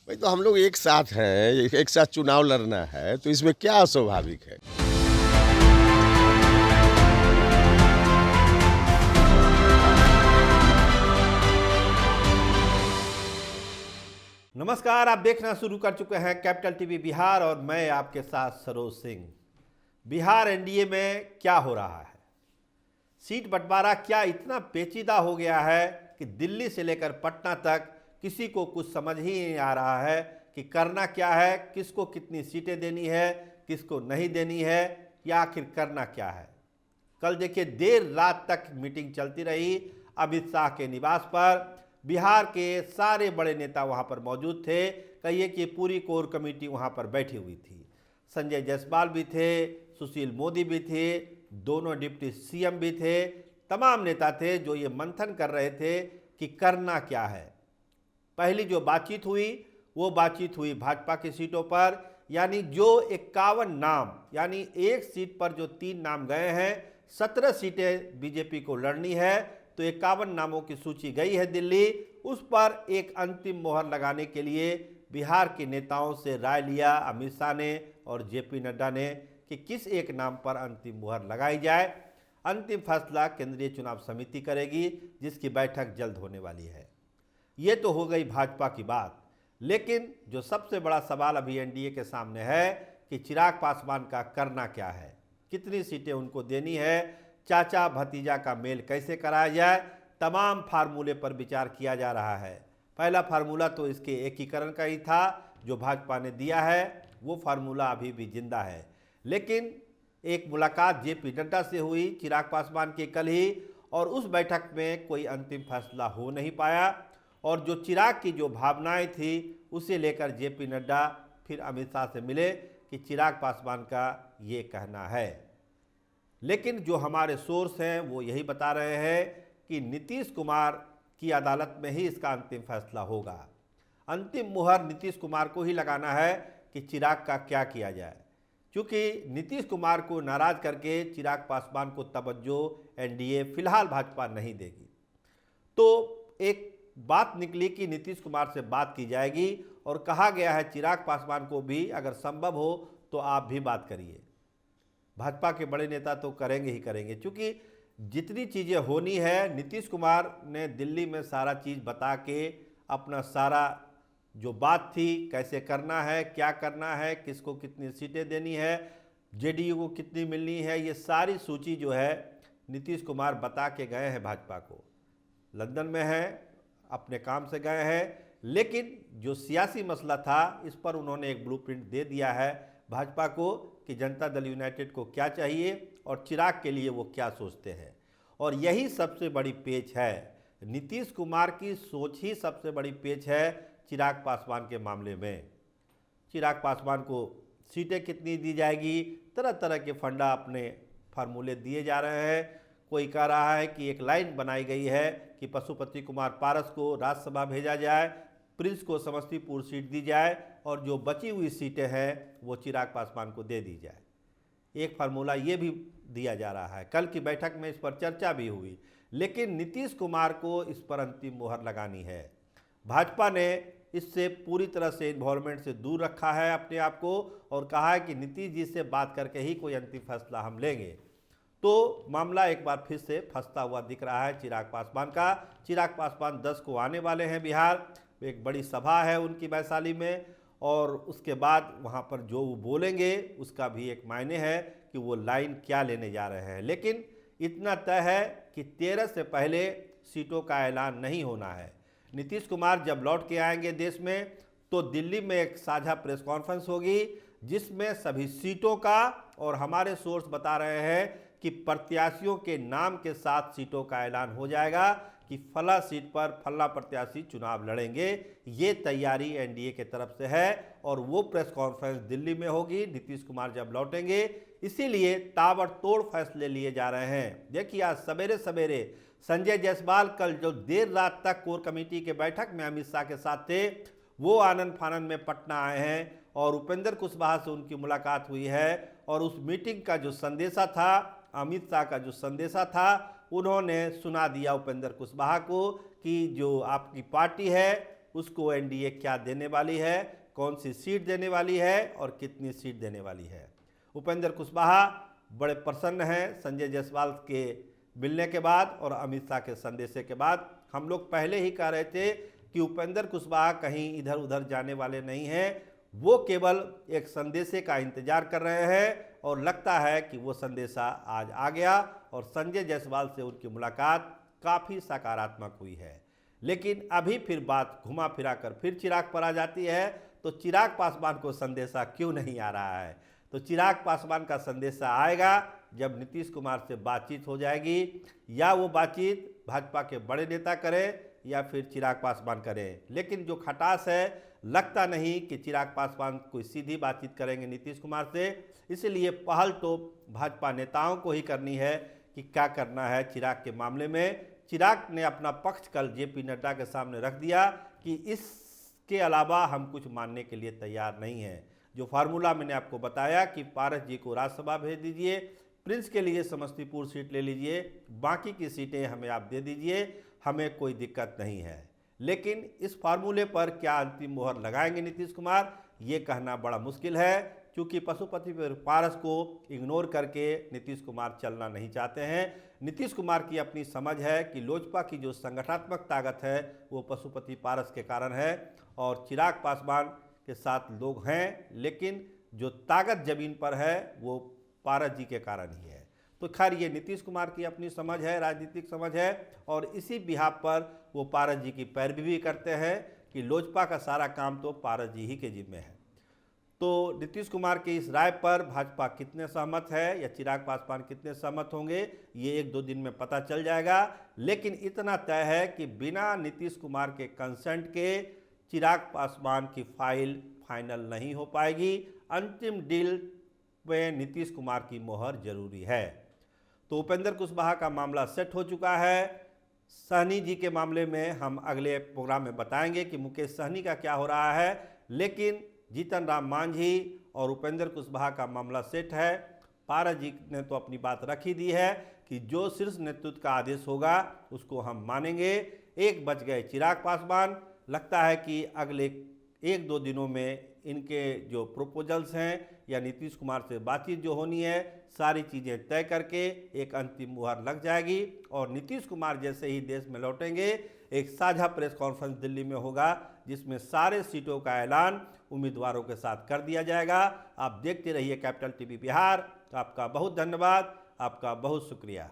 भाई तो हम लोग एक साथ हैं, एक साथ चुनाव लड़ना है, तो इसमें क्या अस्वाभाविक है? नमस्कार, आप देखना शुरू कर चुके हैं कैपिटल टीवी बिहार और मैं आपके साथ सरोज सिंह। बिहार एनडीए में क्या हो रहा है? सीट बंटवारा क्या इतना पेचीदा हो गया है कि दिल्ली से लेकर पटना तक किसी को कुछ समझ ही नहीं आ रहा है कि करना क्या है, किसको कितनी सीटें देनी है, किसको नहीं देनी है, या आखिर करना क्या है। कल देखिए देर रात तक मीटिंग चलती रही अमित शाह के निवास पर। बिहार के सारे बड़े नेता वहां पर मौजूद थे। कहिए कि पूरी कोर कमेटी वहां पर बैठी हुई थी। संजय जायसवाल भी थे, सुशील मोदी भी थे, दोनों डिप्टी सीएम भी थे। तमाम नेता थे जो ये मंथन कर रहे थे कि करना क्या है। पहली जो बातचीत हुई वो बातचीत हुई भाजपा की सीटों पर, यानी जो 51 नाम, यानी एक सीट पर जो 3 नाम गए हैं, 17 सीटें बीजेपी को लड़नी है, तो 51 नामों की सूची गई है दिल्ली। उस पर एक अंतिम मोहर लगाने के लिए बिहार के नेताओं से राय लिया अमित शाह ने और जेपी नड्डा ने कि किस एक नाम पर अंतिम मोहर लगाई जाए। अंतिम फैसला केंद्रीय चुनाव समिति करेगी, जिसकी बैठक जल्द होने वाली है। ये तो हो गई भाजपा की बात, लेकिन जो सबसे बड़ा सवाल अभी एनडीए के सामने है कि चिराग पासवान का करना क्या है, कितनी सीटें उनको देनी है, चाचा भतीजा का मेल कैसे कराया जाए। तमाम फार्मूले पर विचार किया जा रहा है। पहला फार्मूला तो इसके एकीकरण का ही था जो भाजपा ने दिया है, वो फार्मूला अभी भी जिंदा है। लेकिन एक मुलाकात जेपी नड्डा से हुई चिराग पासवान की कल ही, और उस बैठक में कोई अंतिम फैसला हो नहीं पाया। और जो चिराग की जो भावनाएं थी उसे लेकर जेपी नड्डा फिर अमित शाह से मिले कि चिराग पासवान का ये कहना है। लेकिन जो हमारे सोर्स हैं वो यही बता रहे हैं कि नीतीश कुमार की अदालत में ही इसका अंतिम फैसला होगा। अंतिम मुहर नीतीश कुमार को ही लगाना है कि चिराग का क्या किया जाए, क्योंकि नीतीश कुमार को नाराज करके चिराग पासवान को तवज्जो एनडीए फिलहाल भाजपा नहीं देगी। तो एक बात निकली कि नीतीश कुमार से बात की जाएगी और कहा गया है चिराग पासवान को भी अगर संभव हो तो आप भी बात करिए। भाजपा के बड़े नेता तो करेंगे ही करेंगे, क्योंकि जितनी चीज़ें होनी है नीतीश कुमार ने दिल्ली में सारा चीज़ बता के अपना सारा जो बात थी, कैसे करना है, क्या करना है, किसको कितनी सीटें देनी है, जेडीयू को कितनी मिलनी है, ये सारी सूची जो है नीतीश कुमार बता के गए हैं भाजपा को। लंदन में हैं, अपने काम से गए हैं, लेकिन जो सियासी मसला था इस पर उन्होंने एक ब्लूप्रिंट दे दिया है भाजपा को कि जनता दल यूनाइटेड को क्या चाहिए और चिराग के लिए वो क्या सोचते हैं। और यही सबसे बड़ी पेच है, नीतीश कुमार की सोच ही सबसे बड़ी पेच है चिराग पासवान के मामले में। चिराग पासवान को सीटें कितनी दी जाएगी, तरह तरह के फंडा अपने फार्मूले दिए जा रहे हैं। कोई कह रहा है कि एक लाइन बनाई गई है कि पशुपति कुमार पारस को राज्यसभा भेजा जाए, प्रिंस को समस्तीपुर सीट दी जाए और जो बची हुई सीटें हैं वो चिराग पासवान को दे दी जाए। एक फार्मूला ये भी दिया जा रहा है। कल की बैठक में इस पर चर्चा भी हुई, लेकिन नीतीश कुमार को इस पर अंतिम मुहर लगानी है। भाजपा ने इससे पूरी तरह से इन्वॉल्वमेंट से दूर रखा है अपने आप को और कहा है कि नीतीश जी से बात करके ही कोई अंतिम फैसला हम लेंगे। तो मामला एक बार फिर से फंसता हुआ दिख रहा है चिराग पासवान का। चिराग पासवान 10 को आने वाले हैं बिहार, एक बड़ी सभा है उनकी वैशाली में, और उसके बाद वहां पर जो वो बोलेंगे उसका भी एक मायने है कि वो लाइन क्या लेने जा रहे हैं। लेकिन इतना तय है कि 13 से पहले सीटों का ऐलान नहीं होना है। नीतीश कुमार जब लौट के आएंगे देश में तो दिल्ली में एक साझा प्रेस कॉन्फ्रेंस होगी जिसमें सभी सीटों का, और हमारे सोर्स बता रहे हैं कि प्रत्याशियों के नाम के साथ सीटों का ऐलान हो जाएगा कि फला सीट पर फला प्रत्याशी चुनाव लड़ेंगे। ये तैयारी एनडीए के तरफ से है और वो प्रेस कॉन्फ्रेंस दिल्ली में होगी नीतीश कुमार जब लौटेंगे। इसीलिए ताबड़तोड़ फैसले लिए जा रहे हैं। देखिए आज सवेरे सवेरे संजय जायसवाल कल जो देर रात तक कोर कमेटी के बैठक में अमित शाह के साथ थे, वो आनंद फानंद में पटना आए हैं और उपेंद्र कुशवाहा से उनकी मुलाकात हुई है। और उस मीटिंग का जो संदेशा था, अमित शाह का जो संदेशा था, उन्होंने सुना दिया उपेंद्र कुशवाहा को कि जो आपकी पार्टी है उसको एनडीए क्या देने वाली है, कौन सी सीट देने वाली है और कितनी सीट देने वाली है। उपेंद्र कुशवाहा बड़े प्रसन्न हैं संजय जायसवाल के मिलने के बाद और अमित शाह के संदेश के बाद। हम लोग पहले ही कह रहे थे कि उपेंद्र कुशवाहा कहीं इधर उधर जाने वाले नहीं हैं, वो केवल एक संदेशे का इंतजार कर रहे हैं और लगता है कि वो संदेशा आज आ गया और संजय जायसवाल से उनकी मुलाकात काफ़ी सकारात्मक हुई है। लेकिन अभी फिर बात घुमा फिरा कर फिर चिराग पर आ जाती है, तो चिराग पासवान को संदेशा क्यों नहीं आ रहा है? तो चिराग पासवान का संदेशा आएगा जब नीतीश कुमार से बातचीत हो जाएगी, या वो बातचीत भाजपा के बड़े नेता करें या फिर चिराग पासवान करें। लेकिन जो खटास है, लगता नहीं कि चिराग पासवान कोई सीधी बातचीत करेंगे नीतीश कुमार से, इसलिए पहल तो भाजपा नेताओं को ही करनी है कि क्या करना है चिराग के मामले में। चिराग ने अपना पक्ष कल जेपी नड्डा के सामने रख दिया कि इसके अलावा हम कुछ मानने के लिए तैयार नहीं हैं। जो फार्मूला मैंने आपको बताया कि पारस जी को राज्यसभा भेज दीजिए, प्रिंस के लिए समस्तीपुर सीट ले लीजिए, बाकी की सीटें हमें आप दे दीजिए, हमें कोई दिक्कत नहीं है। लेकिन इस फार्मूले पर क्या अंतिम मोहर लगाएंगे नीतीश कुमार, ये कहना बड़ा मुश्किल है, क्योंकि पशुपति पारस को इग्नोर करके नीतीश कुमार चलना नहीं चाहते हैं। नीतीश कुमार की अपनी समझ है कि लोजपा की जो संगठनात्मक ताकत है वो पशुपति पारस के कारण है और चिराग पासवान के साथ लोग हैं, लेकिन जो ताकत जमीन पर है वो पारस जी के कारण ही है। तो खैर ये नीतीश कुमार की अपनी समझ है, राजनीतिक समझ है, और इसी बिहाफ पर वो पारस जी की पैरवी भी करते हैं कि लोजपा का सारा काम तो पारस जी ही के जिम्मे है। तो नीतीश कुमार की इस राय पर भाजपा कितने सहमत है या चिराग पासवान कितने सहमत होंगे, ये एक दो दिन में पता चल जाएगा। लेकिन इतना तय है कि बिना नीतीश कुमार के कंसेंट के चिराग पासवान की फाइल फाइनल नहीं हो पाएगी। अंतिम डील में नीतीश कुमार की मोहर जरूरी है। तो उपेंद्र कुशवाहा का मामला सेट हो चुका है। सहनी जी के मामले में हम अगले प्रोग्राम में बताएंगे कि मुकेश सहनी का क्या हो रहा है, लेकिन जीतन राम मांझी और उपेंद्र कुशवाहा का मामला सेट है। पारस जी ने तो अपनी बात रख ही दी है कि जो शीर्ष नेतृत्व का आदेश होगा उसको हम मानेंगे। एक बच गए चिराग पासवान। लगता है कि अगले एक दो दिनों में इनके जो प्रपोजल्स हैं या नीतीश कुमार से बातचीत जो होनी है, सारी चीज़ें तय करके एक अंतिम मुहर लग जाएगी और नीतीश कुमार जैसे ही देश में लौटेंगे एक साझा प्रेस कॉन्फ्रेंस दिल्ली में होगा, जिसमें सारे सीटों का ऐलान उम्मीदवारों के साथ कर दिया जाएगा। आप देखते रहिए कैपिटल टीवी बिहार। आपका बहुत धन्यवाद, आपका बहुत शुक्रिया।